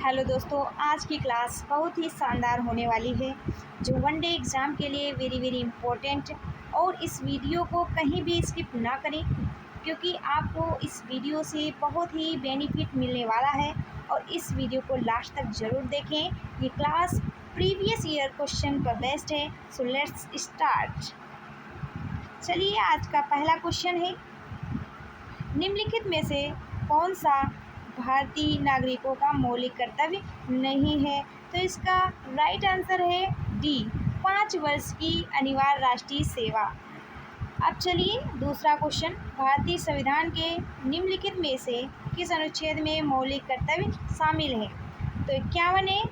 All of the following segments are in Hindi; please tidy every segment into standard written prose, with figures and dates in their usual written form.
हेलो दोस्तों, आज की क्लास बहुत ही शानदार होने वाली है जो वन डे एग्ज़ाम के लिए वेरी वेरी इम्पोर्टेंट। और इस वीडियो को कहीं भी स्किप ना करें क्योंकि आपको इस वीडियो से बहुत ही बेनिफिट मिलने वाला है। और इस वीडियो को लास्ट तक ज़रूर देखें। ये क्लास प्रीवियस ईयर क्वेश्चन पर बेस्ड है। So let's start. चलिए, आज का पहला क्वेश्चन है, निम्नलिखित में से कौन सा भारतीय नागरिकों का मौलिक कर्तव्य नहीं है? तो इसका राइट आंसर है डी, 5 वर्ष की अनिवार्य राष्ट्रीय सेवा। अब चलिए दूसरा क्वेश्चन, भारतीय संविधान के निम्नलिखित में से किस अनुच्छेद में मौलिक कर्तव्य शामिल है? तो 51 है,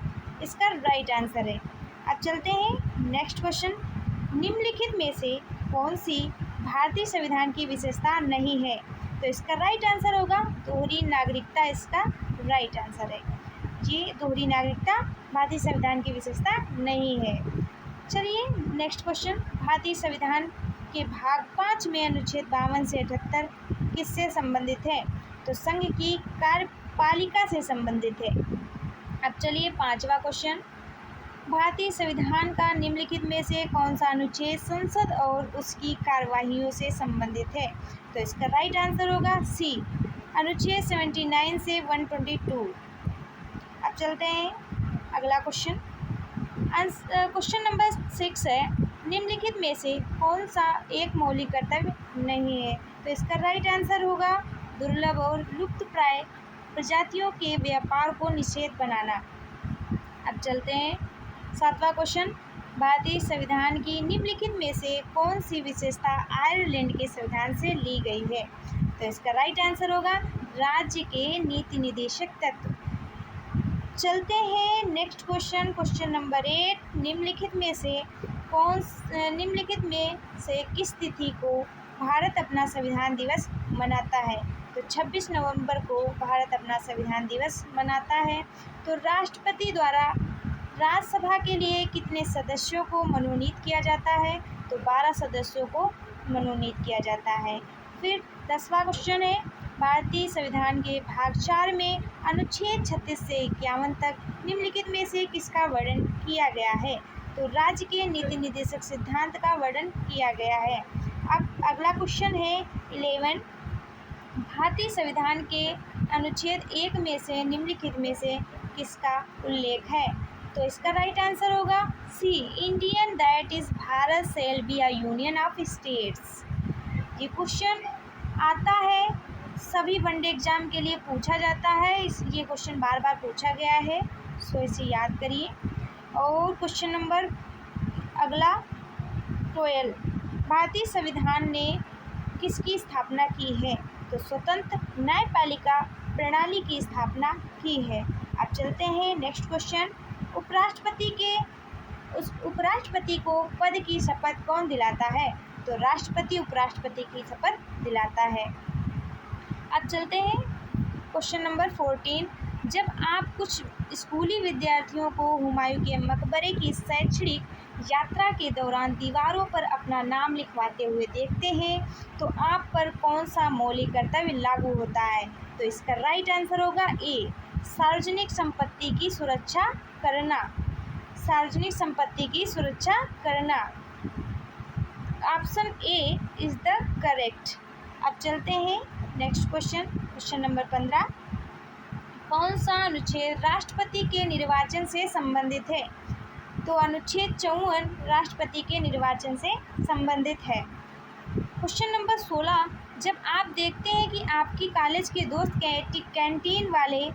इसका राइट आंसर है। अब चलते हैं नेक्स्ट क्वेश्चन, निम्नलिखित में से कौन सी भारतीय संविधान की विशेषता नहीं है? तो इसका राइट आंसर होगा दोहरी नागरिकता। इसका राइट आंसर है, ये दोहरी नागरिकता भारतीय संविधान की विशेषता नहीं है। चलिए नेक्स्ट क्वेश्चन, भारतीय संविधान के भाग 5 में अनुच्छेद 52 से 78 किससे संबंधित है? तो संघ की कार्यपालिका से संबंधित है। अब चलिए पांचवा क्वेश्चन, भारतीय संविधान का निम्नलिखित में से कौन सा अनुच्छेद संसद और उसकी कार्यवाहियों से संबंधित है? तो इसका राइट आंसर होगा सी, अनुच्छेद 79 से 122। अब चलते हैं अगला क्वेश्चन, क्वेश्चन नंबर 6 है, निम्नलिखित में से कौन सा एक मौलिक कर्तव्य नहीं है? तो इसका राइट आंसर होगा दुर्लभ और लुप्तप्राय प्रजातियों के व्यापार को निषेध बनाना। अब चलते हैं सातवां क्वेश्चन, भारतीय संविधान की निम्नलिखित में से कौन सी विशेषता आयरलैंड के संविधान से ली गई है? तो इसका राइट आंसर होगा राज्य के नीति निर्देशक तत्व। चलते हैं नेक्स्ट क्वेश्चन, क्वेश्चन नंबर 8, निम्नलिखित में से किस तिथि को भारत अपना संविधान दिवस मनाता है? तो 26 नवंबर को भारत अपना संविधान दिवस मनाता है। तो राष्ट्रपति द्वारा राज्यसभा के लिए कितने सदस्यों को मनोनीत किया जाता है? तो 12 सदस्यों को मनोनीत किया जाता है। फिर 10वां क्वेश्चन है, भारतीय संविधान के भाग 4 में अनुच्छेद 36 से 51 तक निम्नलिखित में से किसका वर्णन किया गया है? तो राज्य के नीति निर्देशक सिद्धांत का वर्णन किया गया है। अब अगला क्वेश्चन है 11, भारतीय संविधान के अनुच्छेद 1 में से निम्नलिखित में से किसका उल्लेख है? तो इसका राइट आंसर होगा C, Indian that is Bharat shall be a union of states. ये क्वेश्चन आता है, सभी वनडे एग्जाम के लिए पूछा जाता है, ये क्वेश्चन बार बार पूछा गया है, सो इसे याद करिए। और क्वेश्चन नंबर अगला 12, भारतीय संविधान ने किसकी स्थापना की है? तो स्वतंत्र न्यायपालिका प्रणाली की स्थापना की है। अब चलते हैं नेक्स्ट क्वेश्चन, उपराष्ट्रपति को पद की शपथ कौन दिलाता है? तो राष्ट्रपति उपराष्ट्रपति की शपथ दिलाता है। अब चलते हैं क्वेश्चन नंबर 14, जब आप कुछ स्कूली विद्यार्थियों को हुमायूं के मकबरे की शैक्षणिक यात्रा के दौरान दीवारों पर अपना नाम लिखवाते हुए देखते हैं तो आप पर कौन सा मौलिक कर्तव्य लागू होता है? तो इसका राइट आंसर होगा ए, सार्वजनिक संपत्ति की सुरक्षा करना। सार्वजनिक संपत्ति की सुरक्षा करना, option A is the correct. अब चलते हैं नेक्स्ट क्वेश्चन, क्वेश्चन नंबर 15, कौन सा अनुच्छेद राष्ट्रपति के निर्वाचन से संबंधित है? तो अनुच्छेद 54 राष्ट्रपति के निर्वाचन से संबंधित है। क्वेश्चन नंबर 16, जब आप देखते हैं कि आपकी कॉलेज के दोस्त कैंटीन वाले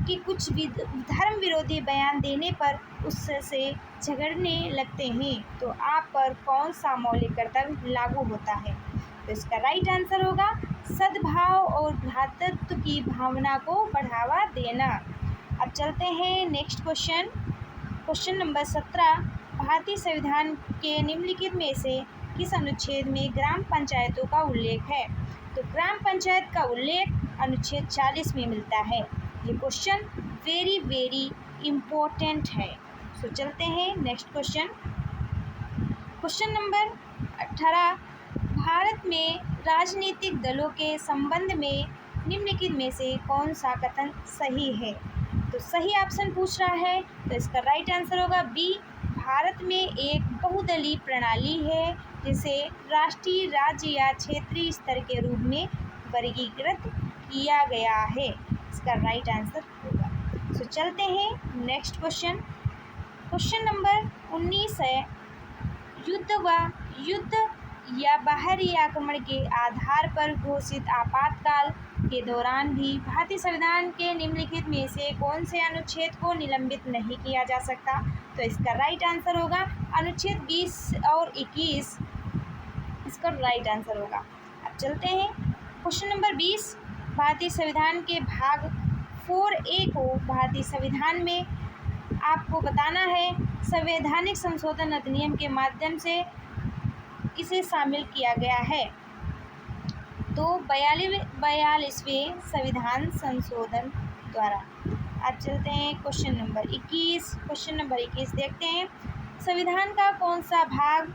कि कुछ धर्म विरोधी बयान देने पर उससे झगड़ने लगते हैं तो आप पर कौन सा मौलिक कर्तव्य लागू होता है? तो इसका राइट आंसर होगा सद्भाव और भ्रातृत्व की भावना को बढ़ावा देना। अब चलते हैं नेक्स्ट क्वेश्चन, क्वेश्चन नंबर 17, भारतीय संविधान के निम्नलिखित में से किस अनुच्छेद में ग्राम पंचायतों का उल्लेख है? तो ग्राम पंचायत का उल्लेख अनुच्छेद 40 में मिलता है। ये क्वेश्चन वेरी वेरी इम्पोर्टेंट है। सो चलते हैं next question, question number 18, Bharat में राजनीतिक दलों के संबंध में निम्नलिखित में से कौन सा कथन सही है? तो सही ऑप्शन पूछ रहा है, तो इसका राइट आंसर होगा बी। भारत में एक बहुदलीय प्रणाली है जिसे राष्ट्रीय, राज्य या क्षेत्रीय स्तर के रूप में वर्गीकृत किया गया है। इसका राइट आंसर होगा। तो चलते हैं नेक्स्ट क्वेश्चन। क्वेश्चन नंबर 19 है, युद्ध या बाहरी आक्रमण के आधार पर घोषित आपातकाल के दौरान भी भारतीय संविधान के निम्नलिखित में से कौन से अनुच्छेद को निलंबित नहीं किया जा सकता? तो इसका राइट आंसर होगा अनुच्छेद 20 और 21, इसका राइट आंसर होगा। अब चलते हैं क्वेश्चन नंबर 20। भारतीय संविधान के भाग 4A को भारतीय संविधान में आपको बताना है संवैधानिक संशोधन अधिनियम के माध्यम से इसे शामिल किया गया है। तो 42वें संविधान संशोधन द्वारा। अब चलते हैं क्वेश्चन नंबर 21। क्वेश्चन नंबर 21 देखते हैं, संविधान का कौन सा भाग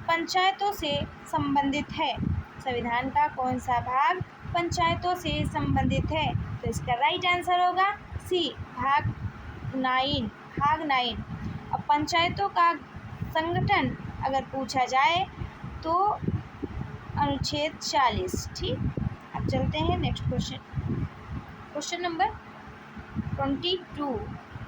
पंचायतों से संबंधित है? संविधान का कौन सा भाग पंचायतों से संबंधित है? तो इसका राइट आंसर होगा सी, भाग 9। अब पंचायतों का संगठन अगर पूछा जाए तो अनुच्छेद 40। ठीक, अब चलते हैं नेक्स्ट क्वेश्चन। क्वेश्चन नंबर 22,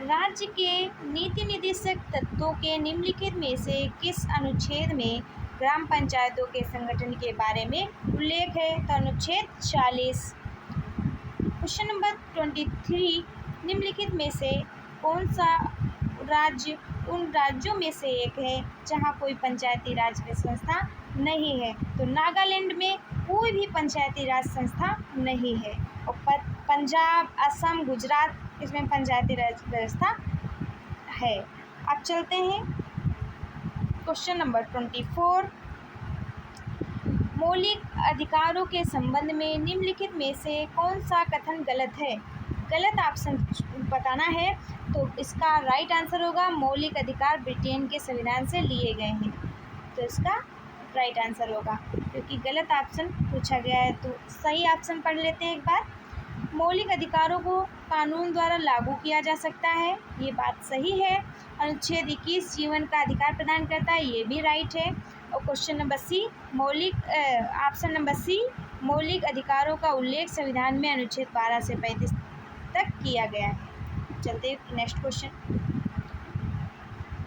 राज्य के नीति निर्देशक तत्वों के निम्नलिखित में से किस अनुच्छेद में ग्राम पंचायतों के संगठन के बारे में उल्लेख है? तो अनुच्छेद 40। क्वेश्चन नंबर 23, निम्नलिखित में से कौन सा राज्य उन राज्यों में से एक है जहां कोई पंचायती राज संस्था नहीं है? तो नागालैंड में कोई भी पंचायती राज संस्था नहीं है, और पंजाब, असम, गुजरात इसमें पंचायती राज व्यवस्था है। अब चलते हैं क्वेश्चन नंबर 24, मौलिक अधिकारों के संबंध में निम्नलिखित में से कौन सा कथन गलत है? गलत ऑप्शन बताना है, तो इसका राइट आंसर होगा मौलिक अधिकार ब्रिटेन के संविधान से लिए गए हैं। तो इसका राइट आंसर होगा, क्योंकि गलत ऑप्शन पूछा गया है। तो सही ऑप्शन पढ़ लेते हैं एक बार। मौलिक अधिकारों को कानून द्वारा लागू किया जा सकता है, ये बात सही है। अनुच्छेद 21 जीवन का अधिकार प्रदान करता है, ये भी राइट है। और question number C, option number C, मौलिक अधिकारों का उल्लेख संविधान में अनुच्छेद 12 से 35 तक किया गया है। चलते हैं नेक्स्ट क्वेश्चन।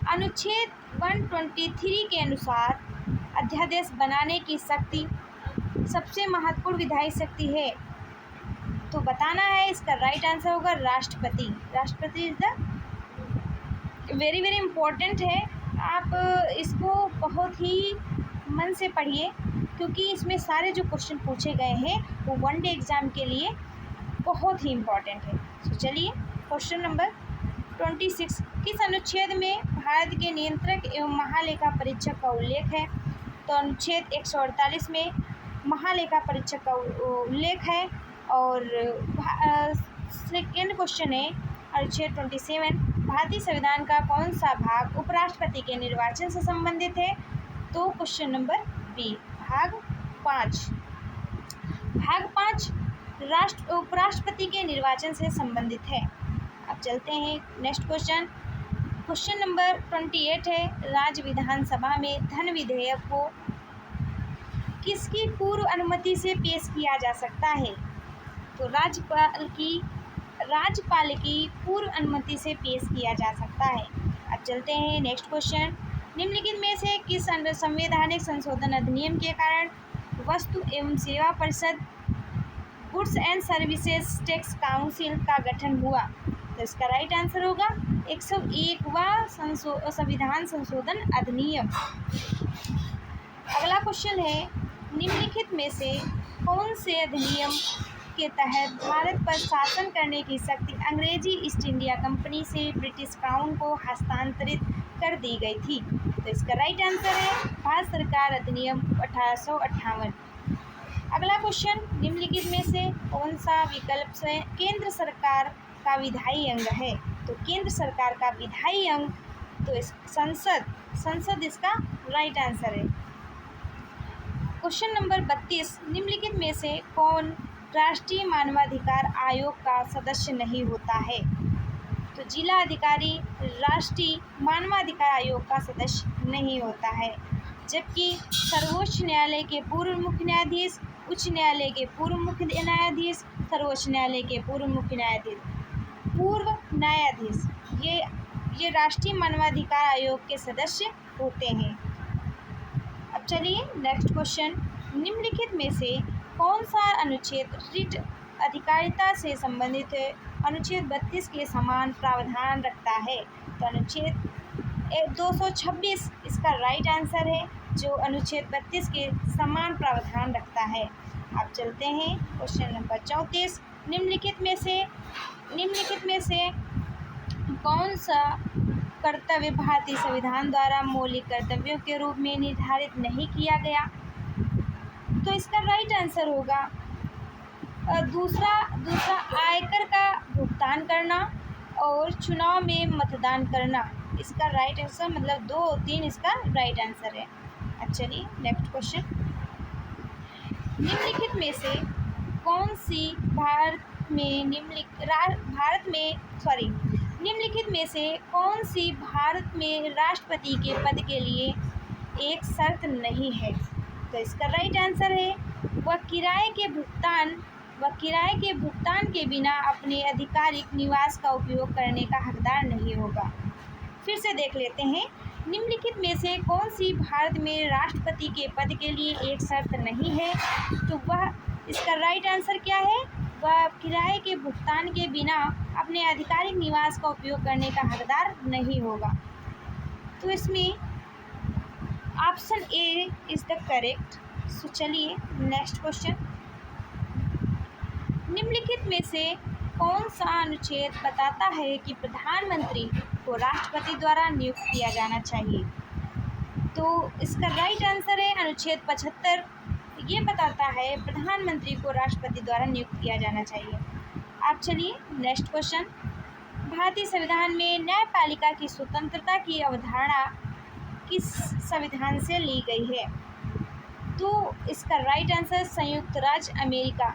अनुच्छेद 123 के अनुसार अध्यादेश बनाने की शक्ति सबसे महत्वपूर्ण विधायी शक्ति है, तो बताना है। इसका राइट आंसर होगा राष्ट्रपति। राष्ट्रपति इज द वेरी इम्पोर्टेंट है। आप इसको बहुत ही मन से पढ़िए, क्योंकि इसमें सारे जो क्वेश्चन पूछे गए हैं वो वनडे एग्जाम के लिए बहुत ही इम्पोर्टेंट है। तो चलिए क्वेश्चन नंबर 26, किस अनुच्छेद में भारत के नियंत्रक एवं महालेखा परीक्षक का उल्लेख है? तो अनुच्छेद 148 में महालेखा परीक्षक का उल्लेख है। और सेकेंड क्वेश्चन है अनुच्छेद 27, भारतीय संविधान का कौन सा भाग उपराष्ट्रपति के निर्वाचन से संबंधित है? तो क्वेश्चन नंबर बी, भाग 5। भाग 5 उपराष्ट्रपति के निर्वाचन से संबंधित है। अब चलते हैं नेक्स्ट क्वेश्चन। क्वेश्चन नंबर 28 है, राज्य विधानसभा में धन विधेयक को किसकी पूर्व अनुमति से पेश किया जा सकता है? तो राज्यपाल की पूर्व अनुमति से पेश किया जा सकता है। अब चलते हैं नेक्स्ट क्वेश्चन। निम्नलिखित में से किस संवैधानिक संशोधन अधिनियम के कारण वस्तु एवं सेवा परिषद goods and services tax council का गठन हुआ? तो इसका राइट आंसर होगा 101वां संविधान संशोधन अधिनियम। अगला क्वेश्चन है, निम्नलिखित में से कौन से अधिनियम के तहत भारत पर शासन करने की शक्ति अंग्रेजी ईस्ट इंडिया कंपनी से ब्रिटिश क्राउन को हस्तांतरित कर दी गई थी? तो इसका राइट आंसर है भारत सरकार अधिनियम 1858। अगला क्वेश्चन, निम्नलिखित में से कौन सा विकल्प से केंद्र सरकार का विधायी अंग है? तो केंद्र सरकार का विधायी अंग तो संसद इसका राइट आंसर है। क्वेश्चन नंबर 32, निम्नलिखित में से कौन राष्ट्रीय मानवाधिकार आयोग का सदस्य नहीं होता है? तो जिला अधिकारी राष्ट्रीय मानवाधिकार आयोग का सदस्य नहीं होता है, जबकि सर्वोच्च न्यायालय के पूर्व मुख्य न्यायाधीश, उच्च न्यायालय के पूर्व मुख्य न्यायाधीश, सर्वोच्च न्यायालय के पूर्व मुख्य न्यायाधीश, पूर्व न्यायाधीश, ये राष्ट्रीय मानवाधिकार आयोग के सदस्य होते हैं। अब चलिए नेक्स्ट क्वेश्चन, निम्नलिखित में से कौन सा अनुच्छेद रिट अधिकारिता से संबंधित है? अनुच्छेद 32 के समान प्रावधान रखता है। तो अनुच्छेद 226 इसका राइट आंसर है, जो अनुच्छेद 32 के समान प्रावधान रखता है। अब चलते हैं क्वेश्चन नंबर 34, निम्नलिखित में से कौन सा कर्तव्य भारतीय संविधान द्वारा मौलिक कर्तव्यों के रूप में निर्धारित नहीं किया गया? तो इसका राइट आंसर होगा दूसरा आयकर का भुगतान करना और चुनाव में मतदान करना। इसका राइट आंसर मतलब 2 और 3 इसका राइट आंसर है। अच्छा चलिए नेक्स्ट क्वेश्चन, निम्नलिखित में से कौन सी निम्नलिखित में से कौन सी भारत में राष्ट्रपति के पद के लिए एक शर्त नहीं है? तो इसका राइट आंसर है वह किराए के भुगतान के बिना अपने आधिकारिक निवास का उपयोग करने का हकदार नहीं होगा। फिर से देख लेते हैं, निम्नलिखित में से कौन सी भारत में राष्ट्रपति के पद के लिए एक शर्त नहीं है? तो वह इसका राइट आंसर क्या है? वह किराए के भुगतान के बिना अपने आधिकारिक निवास का उपयोग करने का हकदार नहीं होगा। तो इसमें option A is the correct. So चलिए नेक्स्ट क्वेश्चन, निम्नलिखित में से कौन सा अनुच्छेद बताता है कि प्रधानमंत्री को राष्ट्रपति द्वारा नियुक्त किया जाना चाहिए? तो इसका राइट आंसर है अनुच्छेद 75। ये बताता है प्रधानमंत्री को राष्ट्रपति द्वारा नियुक्त किया जाना चाहिए। अब चलिए नेक्स्ट क्वेश्चन, भारतीय संविधान में न्यायपालिका की स्वतंत्रता की अवधारणा किस संविधान से ली गई है? तो इसका राइट आंसर संयुक्त राज्य अमेरिका।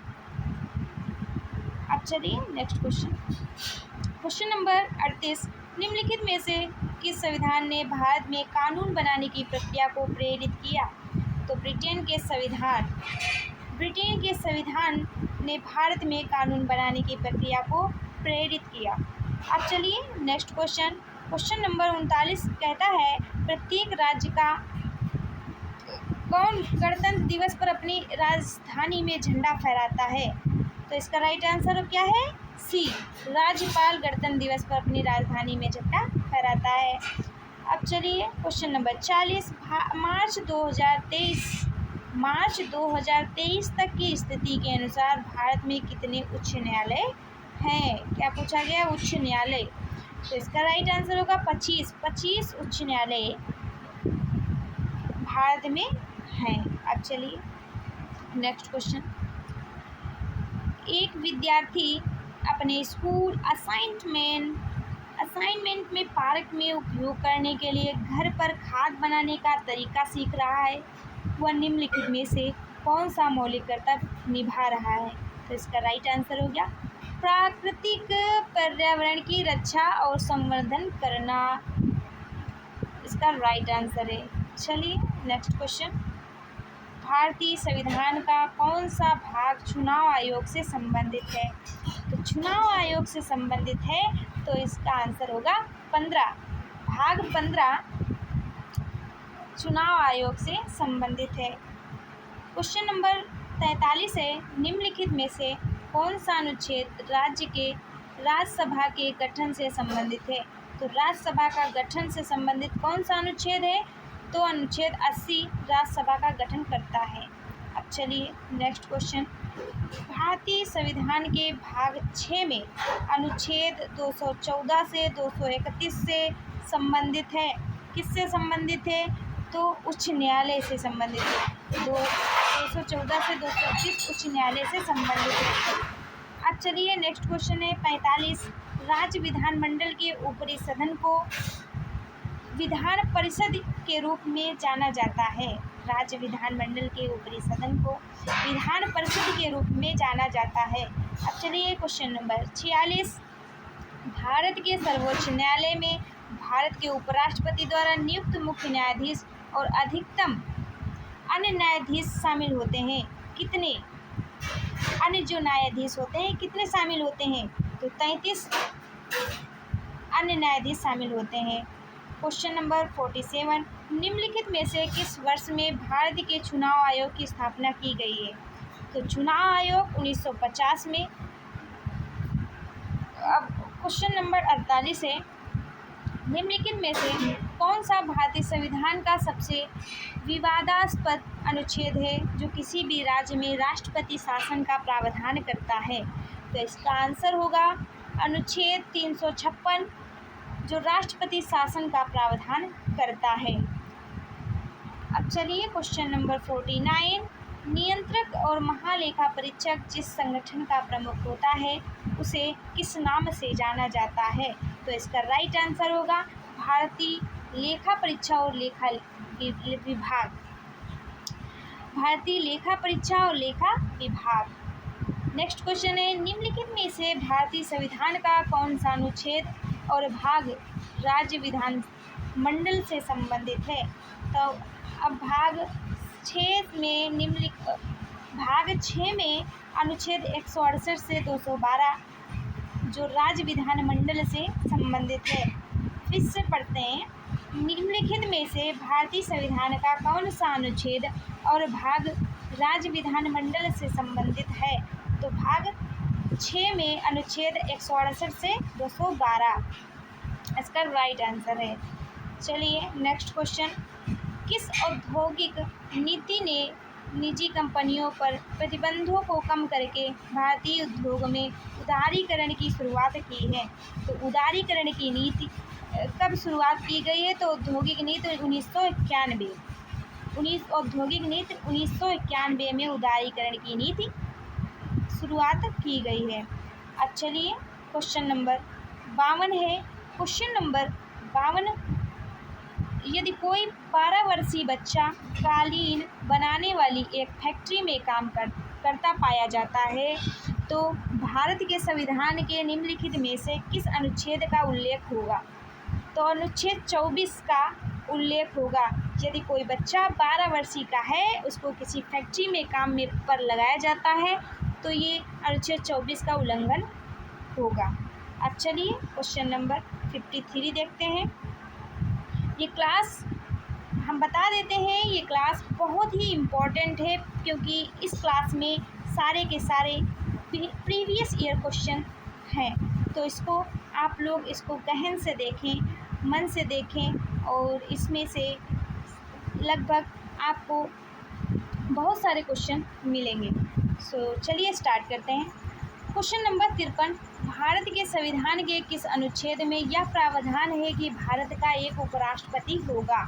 अब चलिए नेक्स्ट क्वेश्चन नंबर 38, निम्नलिखित में से किस संविधान ने भारत में कानून बनाने की प्रक्रिया को प्रेरित किया? तो ब्रिटेन के संविधान ने भारत में कानून बनाने की प्रक्रिया को प्रेरित किया। अब चलिए नेक्स्ट क्वेश्चन नंबर 39 कहता है, प्रत्येक राज्य का कौन गणतंत्र दिवस पर अपनी राजधानी में झंडा फहराता है? तो इसका राइट आंसर क्या है? सी, राज्यपाल गणतंत्र दिवस पर अपनी राजधानी में झंडा फहराता है। अब चलिए क्वेश्चन नंबर 40, मार्च 2023 तक की स्थिति के अनुसार भारत में कितने उच्च न्यायालय हैं? क्या पूछा गया? उच्च न्यायालय। तो इसका राइट आंसर होगा 25 उच्च न्यायालय भारत में हैं। अब चलिए नेक्स्ट क्वेश्चन, एक विद्यार्थी अपने स्कूल असाइनमेंट में पार्क में उपयोग करने के लिए घर पर खाद बनाने का तरीका सीख रहा है। वह निम्नलिखित में से कौन सा मौलिक कर्तव्य निभा रहा है? तो इसका राइट आंसर हो गया प्राकृतिक पर्यावरण की रक्षा और संवर्धन करना। इसका राइट आंसर है। चलिए नेक्स्ट क्वेश्चन, भारतीय संविधान का कौन सा भाग चुनाव आयोग से संबंधित है? तो चुनाव आयोग से संबंधित है, तो इसका आंसर होगा 15। भाग 15 चुनाव आयोग से संबंधित है। क्वेश्चन नंबर 43 है, निम्नलिखित में से कौन सा अनुच्छेद राज्यसभा के गठन से संबंधित है? तो राज्यसभा का गठन से संबंधित कौन सा अनुच्छेद है? तो अनुच्छेद 80 राज्यसभा का गठन करता है। अब चलिए नेक्स्ट क्वेश्चन, भारतीय संविधान के भाग 6 में अनुच्छेद 214 से 231 से संबंधित है। किससे संबंधित है? तो उच्च न्यायालय से संबंधित है। 214 से 231 उच्च न्यायालय से संबंधित है। अब चलिए नेक्स्ट क्वेश्चन है 45, राज्य विधानमंडल के ऊपरी सदन को विधान परिषद के रूप में जाना जाता है। राज्य विधानमंडल के ऊपरी सदन को विधान परिषद के रूप में जाना जाता है। अब चलिए क्वेश्चन नंबर 46। भारत के सर्वोच्च न्यायालय में भारत के उपराष्ट्रपति द्वारा नियुक्त मुख्य न्यायाधीश और अधिकतम अन्य न्यायाधीश शामिल होते हैं। कितने अन्य जो न्यायाधीश होते हैं कितने शामिल होते हैं? तो 33 अन्य न्यायाधीश शामिल होते हैं। Question number 47। निम्नलिखित में से किस वर्ष में भारत के चुनाव आयोग की स्थापना की गई है? तो चुनाव आयोग 1950 में। अब क्वेश्चन नंबर 48 है, निम्नलिखित में से कौन सा भारतीय संविधान का सबसे विवादास्पद अनुच्छेद है जो किसी भी राज्य में राष्ट्रपति शासन का प्रावधान करता है? तो इसका आंसर होगा अनुच्छेद 356 जो राष्ट्रपति शासन का प्रावधान करता है। अब चलिए क्वेश्चन नंबर 49। नियंत्रक और महालेखा परीक्षक जिस संगठन का प्रमुख होता है उसे किस नाम से जाना जाता है? तो इसका राइट आंसर होगा भारतीय लेखा परीक्षा और लेखा विभाग। भारतीय लेखा परीक्षा और लेखा विभाग। नेक्स्ट क्वेश्चन है, निम्नलिखित में से भारतीय संविधान का कौन सा अनुच्छेद और भाग राज्य विधान मंडल से संबंधित है? तो अब भाग 6 में अनुच्छेद 168 से 212 जो राज्य विधान मंडल से संबंधित है। फिर से पढ़ते हैं, निम्नलिखित में से भारतीय संविधान का कौन सा अनुच्छेद और भाग राज्य विधान मंडल से संबंधित है? तो भाग 6 में अनुच्छेद 168 से 212 इसका राइट आंसर है। चलिए नेक्स्ट क्वेश्चन, किस औद्योगिक नीति ने निजी कंपनियों पर प्रतिबंधों को कम करके भारतीय उद्योग में उदारीकरण की शुरुआत की है? तो उदारीकरण की नीति कब शुरुआत की गई है? तो औद्योगिक नीति 1991 औद्योगिक नीति 1991 में उदारीकरण की नीति शुरुआत की गई है। अब चलिए क्वेश्चन नंबर 52 है। क्वेश्चन नंबर 52, यदि कोई 12 वर्षीय बच्चा कालीन बनाने वाली एक फैक्ट्री में काम करता पाया जाता है तो भारत के संविधान के निम्नलिखित में से किस अनुच्छेद का उल्लेख होगा? तो अनुच्छेद 24 का उल्लेख होगा। यदि कोई बच्चा 12 वर्षीय का है उसको किसी फैक्ट्री में काम में पर लगाया जाता है तो ये अनुच्छेद 24 का उल्लंघन होगा। अब चलिए क्वेश्चन नंबर 53 देखते हैं। ये क्लास हम बता देते हैं, ये क्लास बहुत ही इम्पोर्टेंट है क्योंकि इस क्लास में सारे के सारे प्रीवियस ईयर क्वेश्चन हैं। तो इसको आप लोग इसको गहन से देखें, मन से देखें और इसमें से लगभग आपको बहुत सारे क्वेश्चन मिलेंगे। सो चलिए स्टार्ट करते हैं। क्वेश्चन नंबर 53, भारत के संविधान के किस अनुच्छेद में यह प्रावधान है कि भारत का एक उपराष्ट्रपति होगा?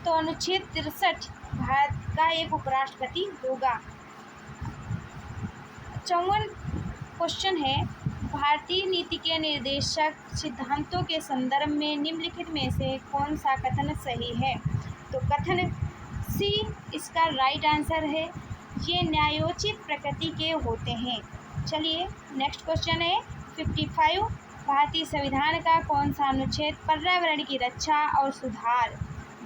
तो अनुच्छेद 63 भारत का एक उपराष्ट्रपति होगा। 54 क्वेश्चन है, भारतीय नीति के निर्देशक सिद्धांतों के संदर्भ में निम्नलिखित में से कौन सा कथन सही है? तो कथन सी इसका राइट आंसर है। ये न्यायोचित प्रकृति के होते हैं। चलिए नेक्स्ट क्वेश्चन है 55, भारतीय संविधान का कौन सा अनुच्छेद पर्यावरण की रक्षा और सुधार,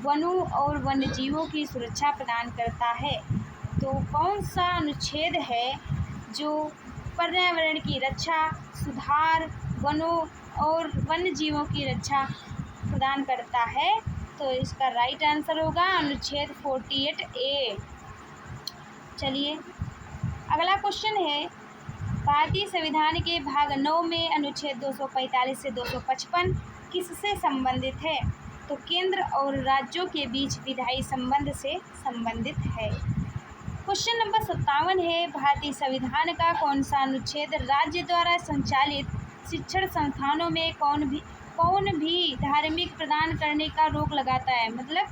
वनों और वन्यजीवों की सुरक्षा प्रदान करता है? तो कौन सा अनुच्छेद है जो पर्यावरण की रक्षा, सुधार, वनों और वन्यजीवों की रक्षा प्रदान करता है? तो इसका राइट आंसर होगा अनुच्छेद 48A। चलिए अगला क्वेश्चन है, भारतीय संविधान के भाग 9 में अनुच्छेद 245 से 255 किससे संबंधित है? तो केंद्र और राज्यों के बीच विधायी संबंध से संबंधित है। क्वेश्चन नंबर 57 है, भारतीय संविधान का कौन सा अनुच्छेद राज्य द्वारा संचालित शिक्षण संस्थानों में कौन भी धार्मिक प्रदान करने का रोक लगाता है? मतलब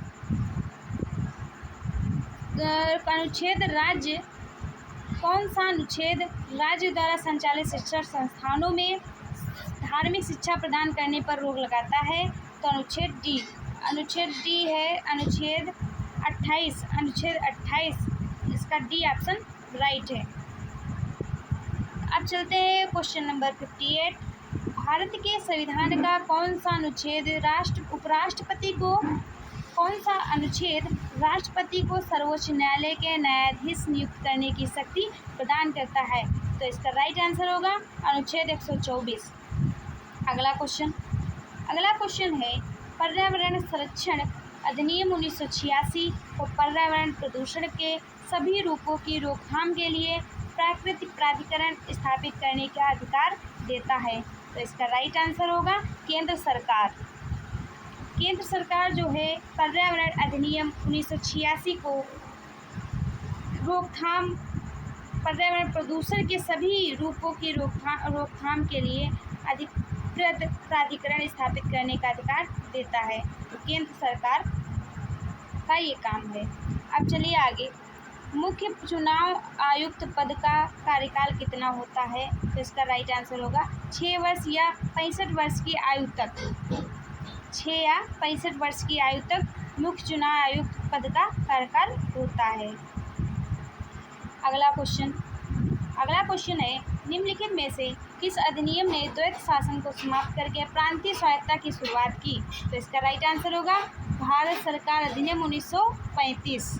अनुच्छेद राज्य कौन सा अनुच्छेद राज्य द्वारा संचालित शिक्षण संस्थानों में धार्मिक शिक्षा प्रदान करने पर रोक लगाता है? तो अनुच्छेद डी है, अनुच्छेद 28, अनुच्छेद 28, इसका डी ऑप्शन राइट है। अब चलते हैं क्वेश्चन नंबर 58। भारत के संविधान का कौन सा अनुच्छेद राष्ट्रपति को सर्वोच्च न्यायालय के न्यायाधीश नियुक्त करने की शक्ति प्रदान करता है? तो इसका राइट आंसर होगा अनुच्छेद 124। अगला क्वेश्चन है, पर्यावरण संरक्षण अधिनियम 1986 को पर्यावरण प्रदूषण के सभी रूपों की रोकथाम के लिए प्राकृतिक प्राधिकरण स्थापित करने का अधिकार देता है? तो इसका राइट आंसर होगा केंद्र सरकार। केंद्र सरकार जो है पर्यावरण अधिनियम 1986 को पर्यावरण प्रदूषण के सभी रूपों की रोकथाम के लिए अधिकृत प्राधिकरण स्थापित करने का अधिकार देता है। तो केंद्र सरकार का ये काम है। अब चलिए आगे, मुख्य चुनाव आयुक्त पद का कार्यकाल कितना होता है? तो इसका राइट आंसर होगा 6 वर्ष या 65 वर्ष की आयु तक। 6 या 65 वर्ष की आयु तक मुख्य चुनाव आयुक्त पद का कार्यकाल होता है। अगला क्वेश्चन है, निम्नलिखित में से किस अधिनियम ने द्वैत शासन को समाप्त करके प्रांतीय स्वायत्तता की शुरुआत की? तो इसका राइट आंसर होगा भारत सरकार अधिनियम 1935।